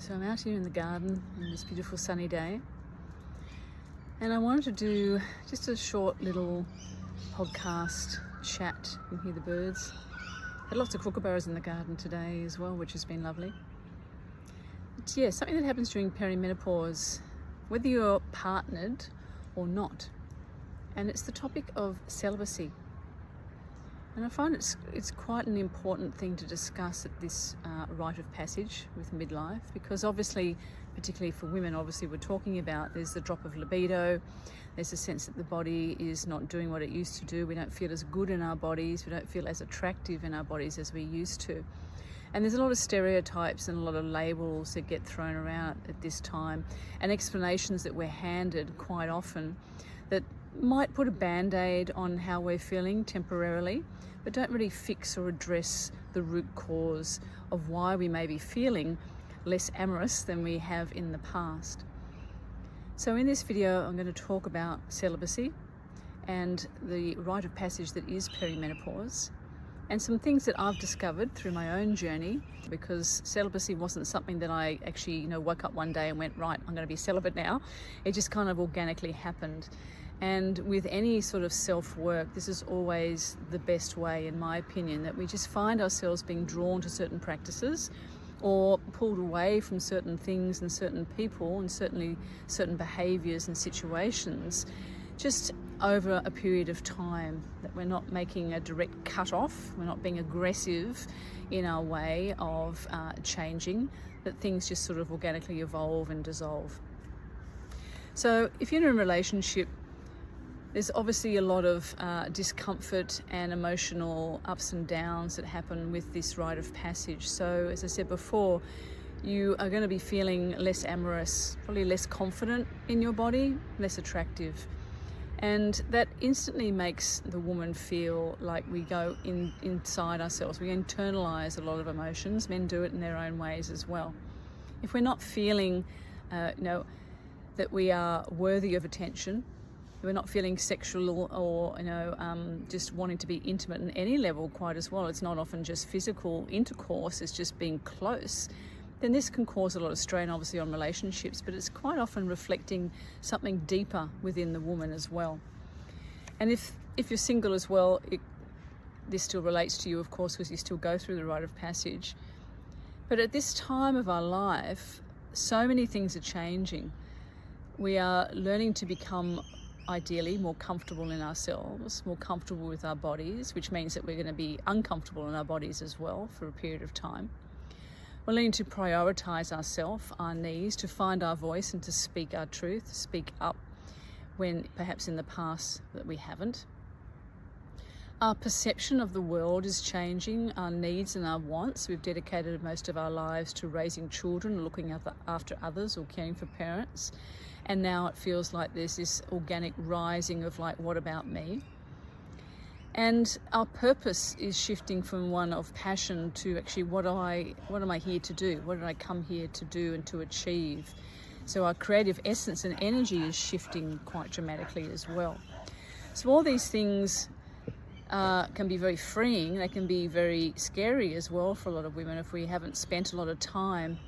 So I'm out here in the garden on this beautiful sunny day, and I wanted to do just a short little podcast chat. You can hear the birds. Had lots of kookaburras in the garden today as well, which has been lovely. But yeah, something that happens during perimenopause, whether you're partnered or not, and it's the topic of celibacy. And I find it's quite an important thing to discuss at this rite of passage with midlife, because obviously, particularly for women, obviously we're talking about there's the drop of libido, there's a sense that the body is not doing what it used to do, we don't feel as good in our bodies, we don't feel as attractive in our bodies as we used to. And there's a lot of stereotypes and a lot of labels that get thrown around at this time, and explanations that we're handed quite often that might put a band-aid on how we're feeling temporarily, but don't really fix or address the root cause of why we may be feeling less amorous than we have in the past. So in this video, I'm going to talk about celibacy and the rite of passage that is perimenopause, and some things that I've discovered through my own journey, because celibacy wasn't something that I actually woke up one day and went, right, I'm going to be celibate now. It just kind of organically happened. And with any sort of self-work, this is always the best way, in my opinion, that we just find ourselves being drawn to certain practices or pulled away from certain things and certain people and certainly certain behaviours and situations just over a period of time, that we're not making a direct cut-off, we're not being aggressive in our way of changing, that things just sort of organically evolve and dissolve. So if you're in a relationship, there's obviously a lot of discomfort and emotional ups and downs that happen with this rite of passage. So as I said before, you are going to be feeling less amorous, probably less confident in your body, less attractive. And that instantly makes the woman feel like we go inside ourselves. We internalize a lot of emotions. Men do it in their own ways as well. If we're not feeling that we are worthy of attention, we're not feeling sexual or just wanting to be intimate in any level quite as well, it's not often just physical intercourse, it's just being close, then this can cause a lot of strain obviously on relationships, but it's quite often reflecting something deeper within the woman as well. And if you're single as well, this still relates to you, of course, because you still go through the rite of passage. But at this time of our life, so many things are changing. We are learning to become ideally more comfortable in ourselves, more comfortable with our bodies, which means that we're going to be uncomfortable in our bodies as well for a period of time. We're learning to prioritize ourselves, our needs, to find our voice and to speak our truth, speak up when perhaps in the past that we haven't. Our perception of the world is changing, our needs and our wants. We've dedicated most of our lives to raising children, looking after others or caring for parents. And now it feels like there's this organic rising of like, what about me? And our purpose is shifting from one of passion to actually, what am I here to do? What did I come here to do and to achieve? So our creative essence and energy is shifting quite dramatically as well. So all these things can be very freeing. They can be very scary as well for a lot of women if we haven't spent a lot of time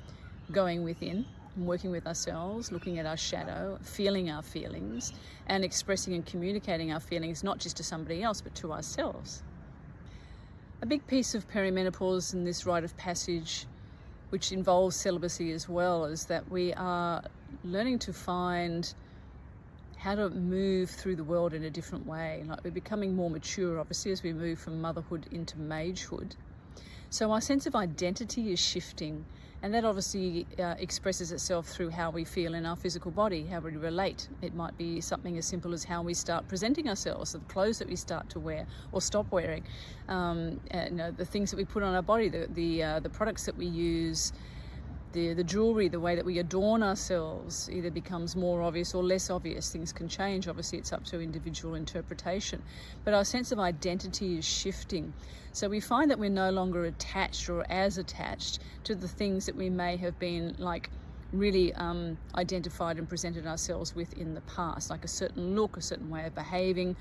going within and working with ourselves, looking at our shadow, feeling our feelings, and expressing and communicating our feelings, not just to somebody else, but to ourselves. A big piece of perimenopause in this rite of passage, which involves celibacy as well, is that we are learning to find how to move through the world in a different way. Like, we're becoming more mature, obviously, as we move from motherhood into magehood. So our sense of identity is shifting, and that obviously expresses itself through how we feel in our physical body, how we relate. It might be something as simple as how we start presenting ourselves, the clothes that we start to wear or stop wearing, the things that we put on our body, the products that we use, the jewelry, the way that we adorn ourselves either becomes more obvious or less obvious. Things can change. Obviously, it's up to individual interpretation. But our sense of identity is shifting. So we find that we're no longer attached or as attached to the things that we may have been like really identified and presented ourselves with in the past, like a certain look, a certain way of behaving.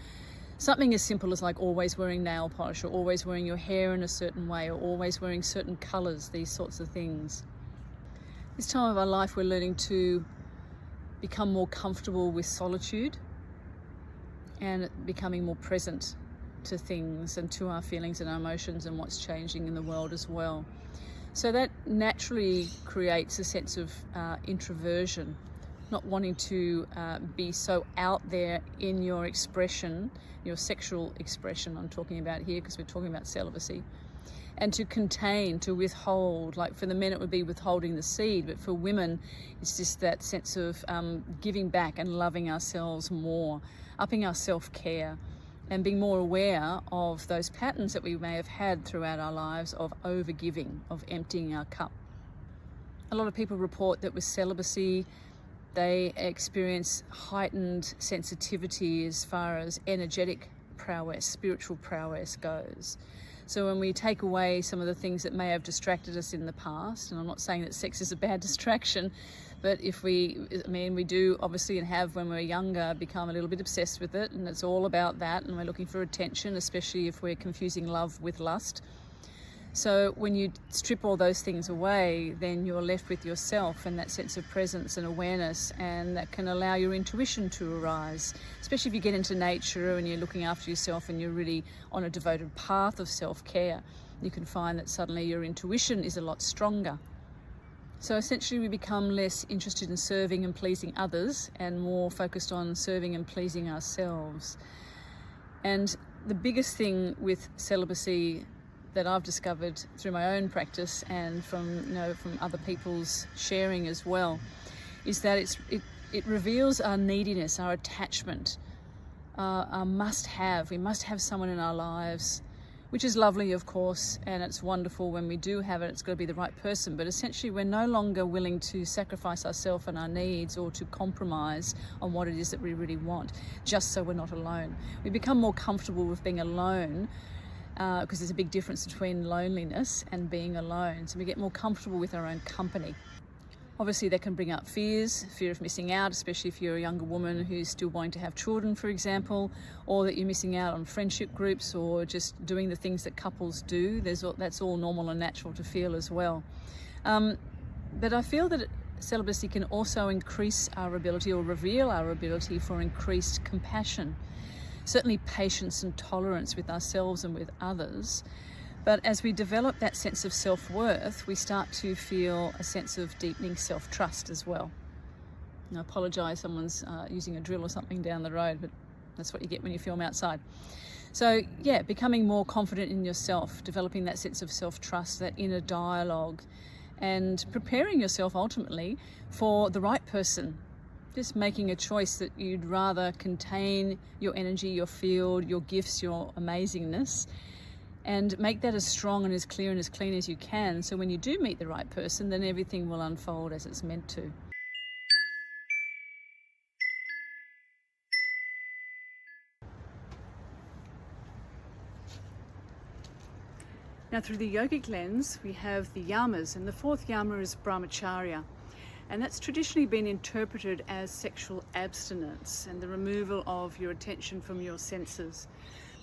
Something as simple as like always wearing nail polish or always wearing your hair in a certain way or always wearing certain colours, these sorts of things. This time of our life, we're learning to become more comfortable with solitude and becoming more present to things and to our feelings and our emotions and what's changing in the world as well. So that naturally creates a sense of introversion, not wanting to be so out there in your expression, your sexual expression I'm talking about here, because we're talking about celibacy, and to contain, to withhold. Like for the men it would be withholding the seed, but for women it's just that sense of giving back and loving ourselves more, upping our self-care, and being more aware of those patterns that we may have had throughout our lives of overgiving, of emptying our cup. A lot of people report that with celibacy they experience heightened sensitivity as far as energetic prowess, spiritual prowess goes. So when we take away some of the things that may have distracted us in the past, and I'm not saying that sex is a bad distraction, but we do obviously, and have when we're younger, become a little bit obsessed with it, and it's all about that, and we're looking for attention, especially if we're confusing love with lust. So when you strip all those things away, then you're left with yourself and that sense of presence and awareness, and that can allow your intuition to arise, especially if you get into nature and you're looking after yourself and you're really on a devoted path of self-care. You can find that suddenly your intuition is a lot stronger. So essentially we become less interested in serving and pleasing others and more focused on serving and pleasing ourselves. And the biggest thing with celibacy that I've discovered through my own practice and from other people's sharing as well, is that it reveals our neediness, our attachment, our must-have. We must have someone in our lives, which is lovely, of course, and it's wonderful when we do have it. It's got to be the right person, but essentially we're no longer willing to sacrifice ourselves and our needs or to compromise on what it is that we really want, just so we're not alone. We become more comfortable with being alone, because there's a big difference between loneliness and being alone. So we get more comfortable with our own company. Obviously that can bring up fear of missing out, especially if you're a younger woman who's still wanting to have children, for example, or that you're missing out on friendship groups or just doing the things that couples do. That's all normal and natural to feel as well. But I feel that celibacy can also increase our ability, or reveal our ability, for increased compassion. Certainly patience and tolerance with ourselves and with others. But as we develop that sense of self-worth, we start to feel a sense of deepening self-trust as well. And I apologise, someone's using a drill or something down the road, but that's what you get when you film outside. So yeah, becoming more confident in yourself, developing that sense of self-trust, that inner dialogue, and preparing yourself ultimately for the right person. Just making a choice that you'd rather contain your energy, your field, your gifts, your amazingness, and make that as strong and as clear and as clean as you can, so when you do meet the right person, then everything will unfold as it's meant to. Now through the yogic lens, we have the yamas, and the fourth yama is brahmacharya. And that's traditionally been interpreted as sexual abstinence and the removal of your attention from your senses.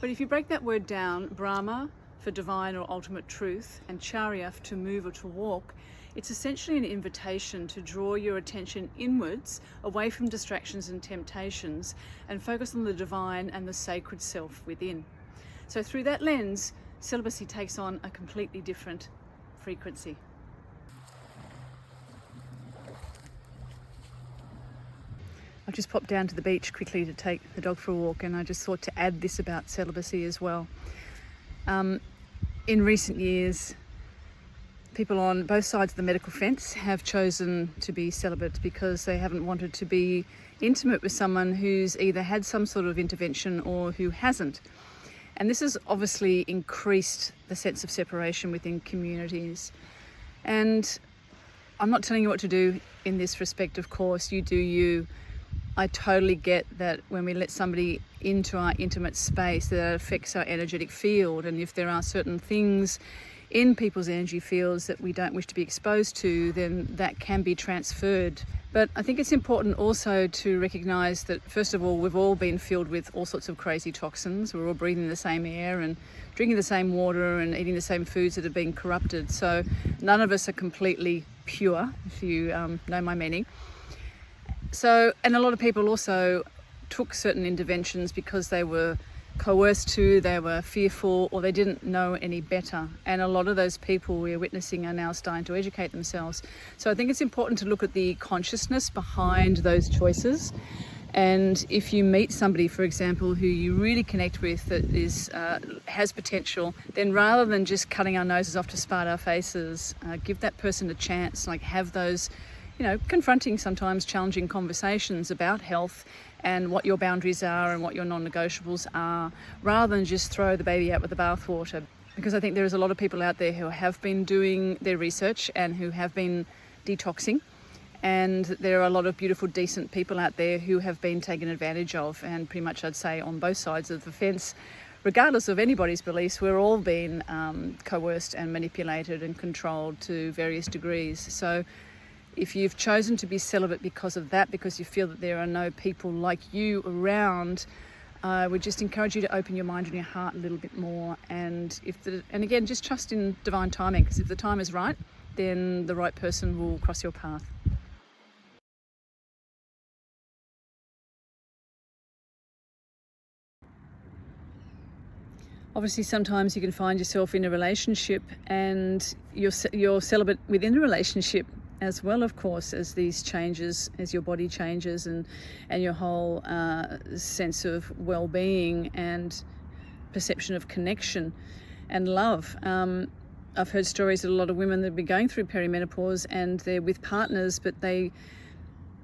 But if you break that word down, Brahma for divine or ultimate truth, and Charya to move or to walk, it's essentially an invitation to draw your attention inwards, away from distractions and temptations, and focus on the divine and the sacred self within. So through that lens, celibacy takes on a completely different frequency. I've just popped down to the beach quickly to take the dog for a walk, and I just thought to add this about celibacy as well. In recent years, people on both sides of the medical fence have chosen to be celibate because they haven't wanted to be intimate with someone who's either had some sort of intervention or who hasn't. And this has obviously increased the sense of separation within communities. And I'm not telling you what to do in this respect, of course, you do you. I totally get that when we let somebody into our intimate space, that affects our energetic field, and if there are certain things in people's energy fields that we don't wish to be exposed to, then that can be transferred. But I think it's important also to recognise that, first of all, we've all been filled with all sorts of crazy toxins. We're all breathing the same air and drinking the same water and eating the same foods that have been corrupted. So none of us are completely pure, if you know my meaning. So, and a lot of people also took certain interventions because they were coerced to, they were fearful, or they didn't know any better. And a lot of those people we're witnessing are now starting to educate themselves. So I think it's important to look at the consciousness behind those choices. And if you meet somebody, for example, who you really connect with that is has potential, then rather than just cutting our noses off to spite our faces, give that person a chance, like have those, confronting, sometimes challenging conversations about health and what your boundaries are and what your non-negotiables are, rather than just throw the baby out with the bathwater. Because I think there's a lot of people out there who have been doing their research and who have been detoxing. And there are a lot of beautiful, decent people out there who have been taken advantage of, and pretty much I'd say on both sides of the fence, regardless of anybody's beliefs, we're all being coerced and manipulated and controlled to various degrees. So if you've chosen to be celibate because of that, because you feel that there are no people like you around, I would just encourage you to open your mind and your heart a little bit more. And again, just trust in divine timing, because if the time is right, then the right person will cross your path. Obviously, sometimes you can find yourself in a relationship and you're celibate within the relationship as well, of course, as these changes, as your body changes and your whole sense of well-being and perception of connection and love. I've heard stories of a lot of women that have been going through perimenopause and they're with partners, but they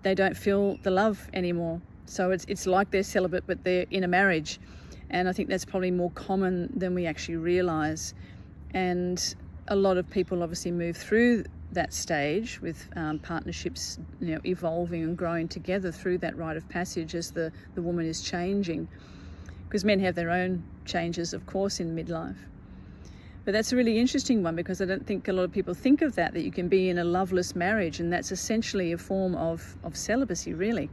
don't feel the love anymore. So it's like they're celibate, but they're in a marriage. And I think that's probably more common than we actually realise. And a lot of people obviously move through that stage with partnerships, evolving and growing together through that rite of passage as the woman is changing. Because men have their own changes, of course, in midlife. But that's a really interesting one, because I don't think a lot of people think of that you can be in a loveless marriage, and that's essentially a form of celibacy, really.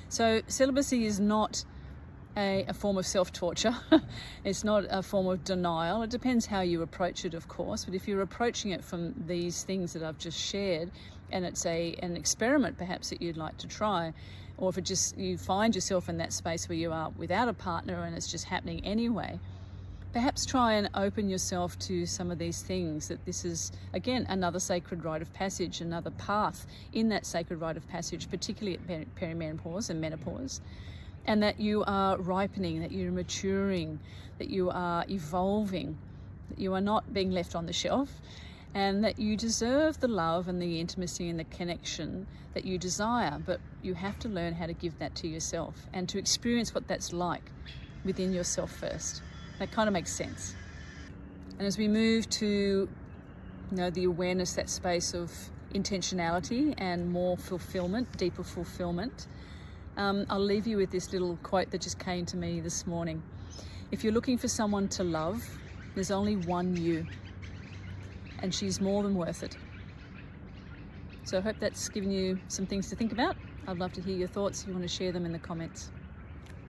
So celibacy is not a form of self-torture. It's not a form of denial. It depends how you approach it, of course, but if you're approaching it from these things that I've just shared, and it's an experiment perhaps that you'd like to try, or if you find yourself in that space where you are without a partner and it's just happening anyway, perhaps try and open yourself to some of these things, that this is, again, another sacred rite of passage, another path in that sacred rite of passage, particularly at perimenopause and menopause, and that you are ripening, that you're maturing, that you are evolving, that you are not being left on the shelf, and that you deserve the love and the intimacy and the connection that you desire. But you have to learn how to give that to yourself and to experience what that's like within yourself first. That kind of makes sense. And as we move to the awareness, that space of intentionality and more fulfillment, deeper fulfillment, I'll leave you with this little quote that just came to me this morning. If you're looking for someone to love, there's only one you, and she's more than worth it. So I hope that's given you some things to think about. I'd love to hear your thoughts if you want to share them in the comments.